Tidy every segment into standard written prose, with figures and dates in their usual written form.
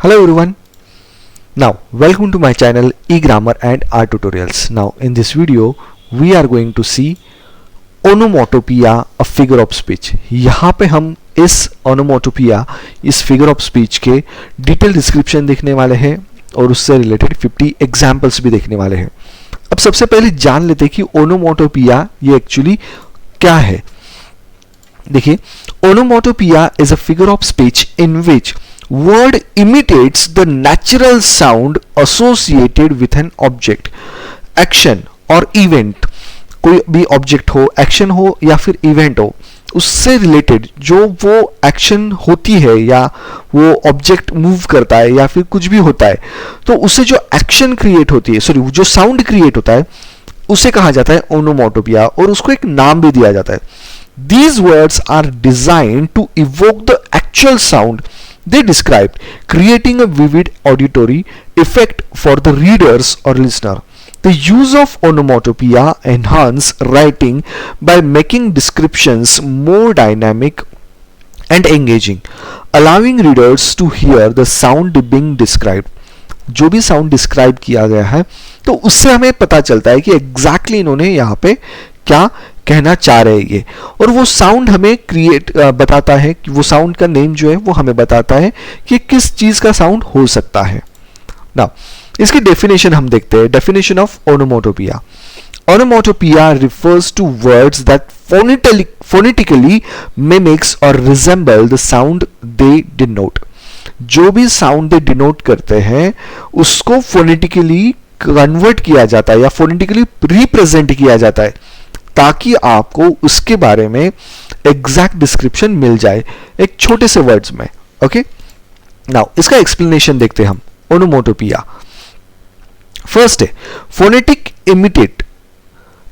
Hello everyone. Now welcome to my channel eGrammar and R Tutorials. Now in this video we are going to see onomatopoeia, a figure of speech. यहाँ पे हम इस onomatopoeia, इस figure of speech के detail description देखने वाले हैं और उससे रिलेटेड 50 एग्जाम्पल्स भी देखने वाले हैं. अब सबसे पहले जान लेते हैं कि onomatopoeia ये एक्चुअली क्या है. देखिए, onomatopoeia is a figure of speech in which word imitates the natural sound associated with an object, action और event. कोई भी ऑब्जेक्ट हो, एक्शन हो या फिर इवेंट हो, उससे रिलेटेड जो वो एक्शन होती है या वो ऑब्जेक्ट मूव करता है या फिर कुछ भी होता है, तो उससे जो एक्शन क्रिएट होती है, सॉरी जो साउंड क्रिएट होता है, उसे कहा जाता है ओनोमोटोपिया और उसको एक नाम भी दिया जाता है. These words are designed to evoke the actual sound they described, creating a vivid auditory effect for the readers or listener. The use of onomatopoeia enhance writing by making descriptions more dynamic and engaging, allowing readers to hear the sound being described. जो भी sound describe किया गया है तो उससे हमें पता चलता है कि एग्जैक्टली इन्होंने यहाँ पे क्या कहना चाह रहे हैं ये, और वो साउंड हमें बताता है कि वो साउंड का नेम जो है वो हमें बताता है कि किस चीज का साउंड हो सकता है. नाउ इसकी डेफिनेशन हम देखते हैं. Definition of onomatopoeia. Onomatopoeia refers to words that phonetically mimics or resemble the sound they denote. जो भी साउंड दे डिनोट करते हैं उसको फोनेटिकली कन्वर्ट किया जाता है या फोनेटिकली रिप्रेजेंट किया जाता है ताकि आपको उसके बारे में एग्जैक्ट डिस्क्रिप्शन मिल जाए एक छोटे से वर्ड्स में. ओके, नाउ इसका एक्सप्लेनेशन देखते हैं हम. ओनोमोटोपिया फर्स्ट है phonetic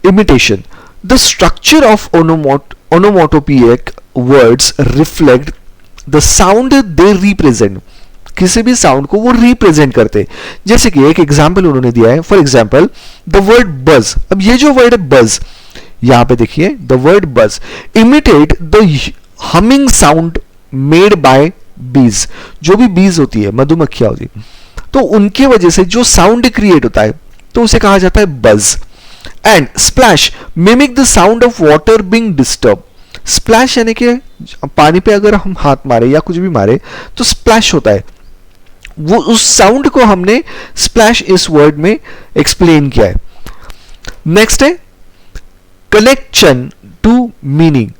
imitation. The structure of onomatopoeic words reflect the sound they represent. किसी भी साउंड को वो रिप्रेजेंट करते. जैसे कि एक एग्जाम्पल उन्होंने दिया है. फॉर एग्जाम्पल द वर्ड बज. अब ये जो वर्ड है बज, यहां पे देखिए द वर्ड बज imitate the humming sound made by बीज. जो भी बीज होती है, मधुमक्खियां होती है, तो उनकी वजह से जो साउंड क्रिएट होता है तो उसे कहा जाता है बज. And splash mimic the sound of water being disturb. Splash यानी कि पानी पे अगर हम हाथ मारे या कुछ भी मारे तो स्प्लैश होता है. वो उस साउंड को हमने स्प्लैश इस वर्ड में एक्सप्लेन किया है. नेक्स्ट है connection to meaning.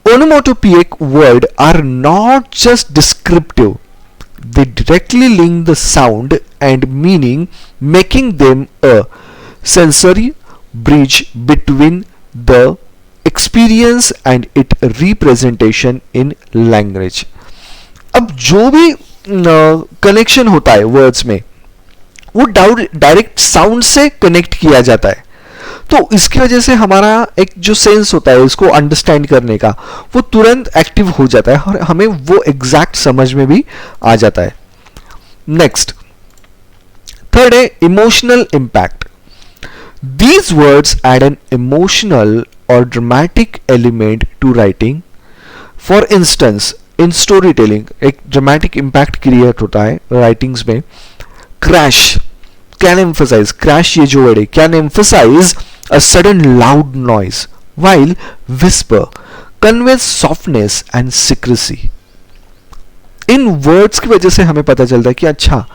Onomatopoeic words are not just descriptive. They directly link the sound and meaning, making them a sensory bridge between the experience and its representation in language. अब जो भी connection होता है words में वो direct sound से connect किया जाता है, तो इसकी वजह से हमारा एक जो सेंस होता है इसको अंडरस्टैंड करने का वो तुरंत एक्टिव हो जाता है और हमें वो एग्जैक्ट समझ में भी आ जाता है. नेक्स्ट थर्ड है emotional impact. These words add an emotional or dramatic element to writing. For instance, in storytelling, एक dramatic impact create होता है writings में. Crash can emphasize, crash ये जो word है, can emphasize a sudden loud noise, while whisper conveys softness and secrecy. In words की वजह से हमें पता चलता है कि अच्छा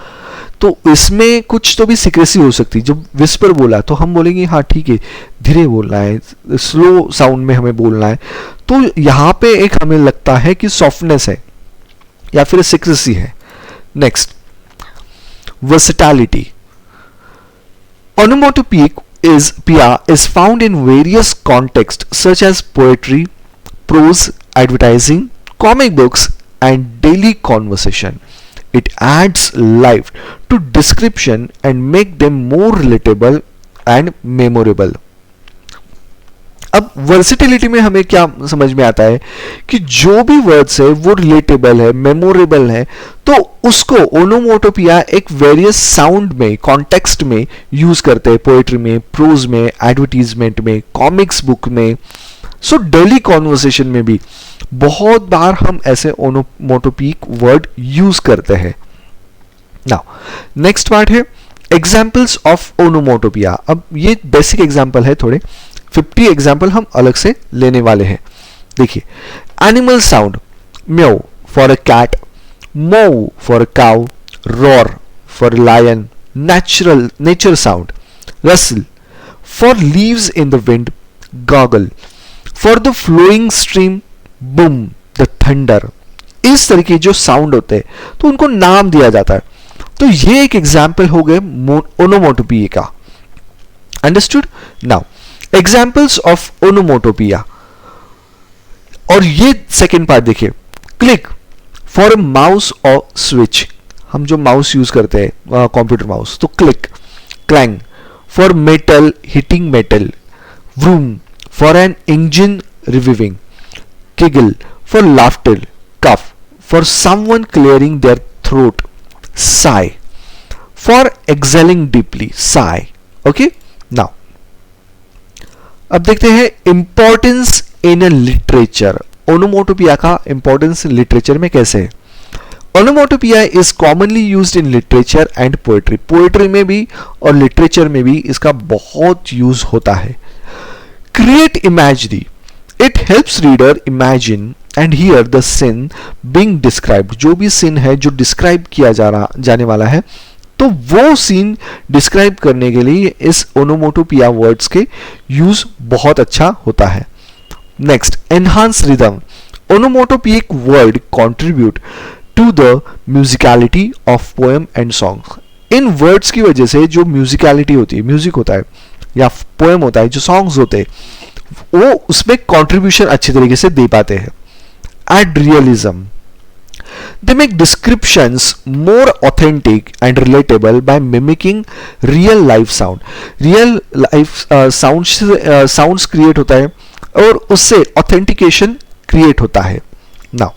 तो इसमें कुछ तो भी सीक्रेसी हो सकती है. जब विस्पर बोला तो हम बोलेंगे हाँ ठीक है, धीरे बोलना है, स्लो साउंड में हमें बोलना है, तो यहां पे एक हमें लगता है कि सॉफ्टनेस है या फिर सीक्रेसी है. Next versatility. Onomatopoeic is found in various contexts such as poetry, prose, advertising, comic books, and daily conversation. It adds life to description and make them more relatable and memorable. अब versatility में हमें क्या समझ में आता है कि जो भी वर्ड्स है वो रिलेटेबल है, मेमोरेबल है, तो उसको ओनोमोटोपिया एक वेरियस साउंड में, कॉन्टेक्स्ट में यूज करते हैं, पोएट्री में, प्रोज में, एडवर्टीजमेंट में, कॉमिक्स बुक में, सो डेली कॉन्वर्सेशन में भी बहुत बार हम ऐसे ओनोमोटोपिक वर्ड यूज करते हैं। नाउ नेक्स्ट पार्ट है एग्जाम्पल्स ऑफ ओनोमोटोपिया। अब ये बेसिक एग्जाम्पल है, थोड़े 50 एग्जाम्पल हम अलग से लेने वाले हैं। देखिए, animal sound, meow for a cat, moo for a cow, roar for a lion, nature sound, rustle for leaves in the wind, gurgle for the flowing stream, boom the thunder. इस तरह के जो साउंड होते हैं तो उनको नाम दिया जाता है। तो ये एक एग्जाम्पल हो गए ओनोमोटोपिया का। Understood? Now examples of onomatopoeia, और ये सेकेंड पार्ट देखिए, क्लिक फॉर अ माउस और स्विच, हम जो माउस यूज करते हैं कंप्यूटर माउस, तो click, clang for metal hitting metal, vroom for an engine revving, giggle for laughter, cough for someone clearing their throat, sigh for exhaling deeply, sigh. Okay, now अब देखते हैं importance in literature. Onomatopoeia का importance literature में कैसे है? Onomatopoeia is commonly used in literature and poetry. Poetry में भी और लिटरेचर में भी इसका बहुत यूज होता है। Create imagery, it helps reader imagine and hear the scene being described. जो भी सीन है जो डिस्क्राइब किया जाने वाला है, तो वो सीन डिस्क्राइब करने के लिए इस ओनोमोटोपिया वर्ड्स के यूज बहुत अच्छा होता है। Next, enhance rhythm, onomatopoeic word contribute to the musicality of poem and song. इन वर्ड्स की वजह से जो म्यूजिकलिटी होती है, म्यूजिक होता है या पोएम होता है, जो सॉन्ग्स होते हैं, वो उसमें कंट्रीब्यूशन अच्छे तरीके से दे पाते हैं। Add realism, they make descriptions more authentic and relatable by mimicking real life sound. Real life sounds create होता है और उससे authentication create होता है। Now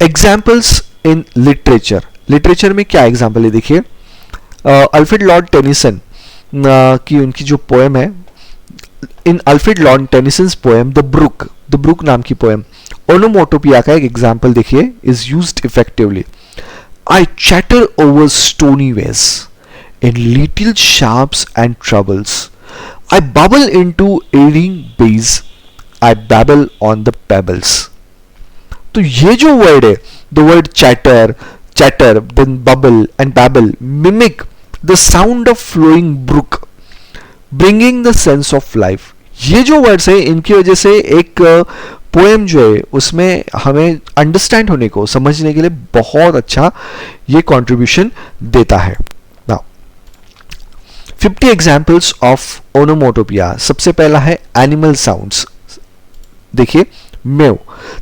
examples in literature. literature में क्या example है देखिए, अल्फ्रेड लॉर्ड टेनिसन की उनकी जो पोएम है, in Alfred Lord Tennyson's poem the brook नाम की पोएम, ओनोमोटोपिया का एक एग्जाम्पल देखिए, is used effectively. I chatter over stony ways in little sharps and trebles, I bubble into eddying bays, I babble on the pebbles. तो ये जो word है, the word chatter, then bubble and babble mimic the sound of flowing brook, bringing the sense of life. ये जो words है, इनकी वजह से एक पोएम जो है उसमें हमें अंडरस्टैंड होने को, समझने के लिए बहुत अच्छा ये कंट्रीब्यूशन देता है। Now 50 examples of onomatopoeia. सबसे पहला है एनिमल साउंड्स। देखिए, meow,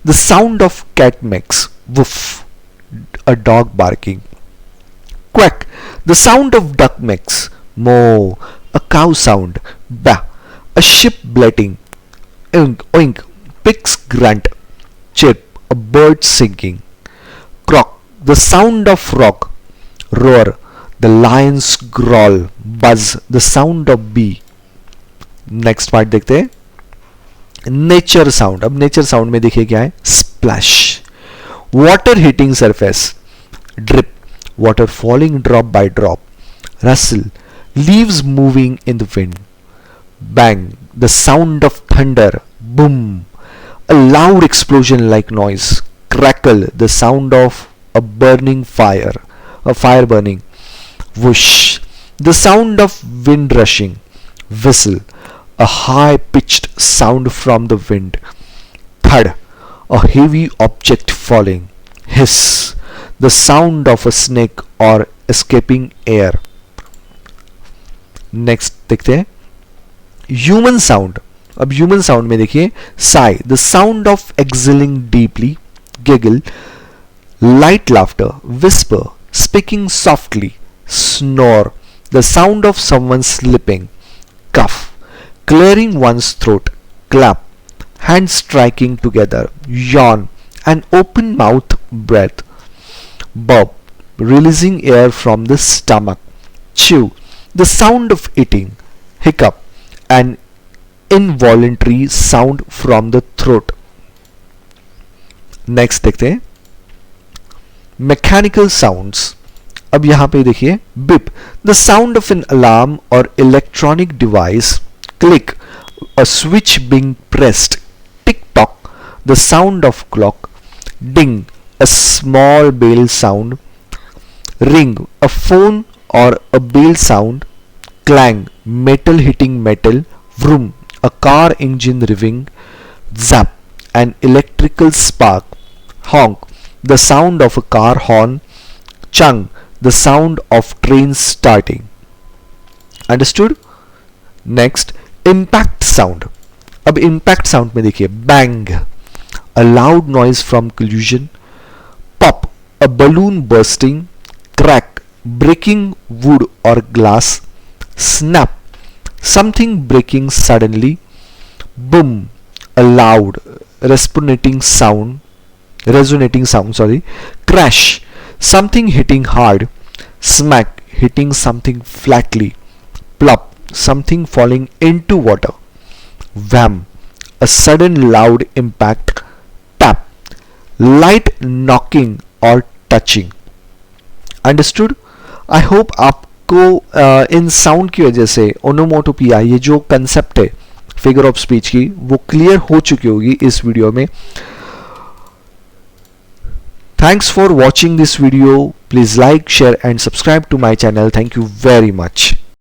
the sound of cat makes, woof a dog barking, quack, the sound of duck makes, moo, a cow sound, ba, a ship bleating, oink, oink, pigs grunt, chirp, a bird singing, croak, the sound of rock, roar, the lion's growl, buzz, the sound of bee. Next part देखते हैं, nature sound. अब nature sound में देखिए क्या है, splash, water hitting surface, drip, water falling drop by drop, rustle, leaves moving in the wind, bang, the sound of thunder, boom, a loud explosion like noise, crackle, the sound of a burning fire, a fire burning, whoosh, the sound of wind rushing, whistle, a high pitched sound from the wind, thud, a heavy object falling, hiss, the sound of a snake or escaping air. Next देखते हैं human sound. अब human sound में देखिए, sigh, the sound of exhaling deeply, giggle, light laughter, whisper, speaking softly, snore, the sound of someone sleeping, cough, clearing one's throat, clap, hands striking together, yawn, an open mouth breath, burp, releasing air from the stomach, chew, the sound of eating, hiccup, an involuntary sound from the throat. Next देखते हैं mechanical sounds. अब यहां पे देखिए beep, the sound of an alarm और electronic device, click, a switch being pressed, tick tock, the sound of clock, ding, a small bell sound, ring, a phone or a bell sound, clang, metal hitting metal, vroom, a car engine revving, zap, an electrical spark, honk, the sound of a car horn, chung, the sound of train starting. Understood? Next, impact sound. अब impact sound में देखिए bang, a loud noise from collision, pop, a balloon bursting, crack, breaking wood or glass, snap, something breaking suddenly, boom, a loud resonating sound, crash, something hitting hard, smack, hitting something flatly, plop, something falling into water, wham, a sudden loud impact, tap, light knocking or touching. Understood? I hope आपको इन sound की वजह से onomatopoeia, ये जो concept है figure of speech की, वो clear हो चुकी होगी इस वीडियो में. Thanks for watching this video. Please like, share and subscribe to my channel. Thank you very much.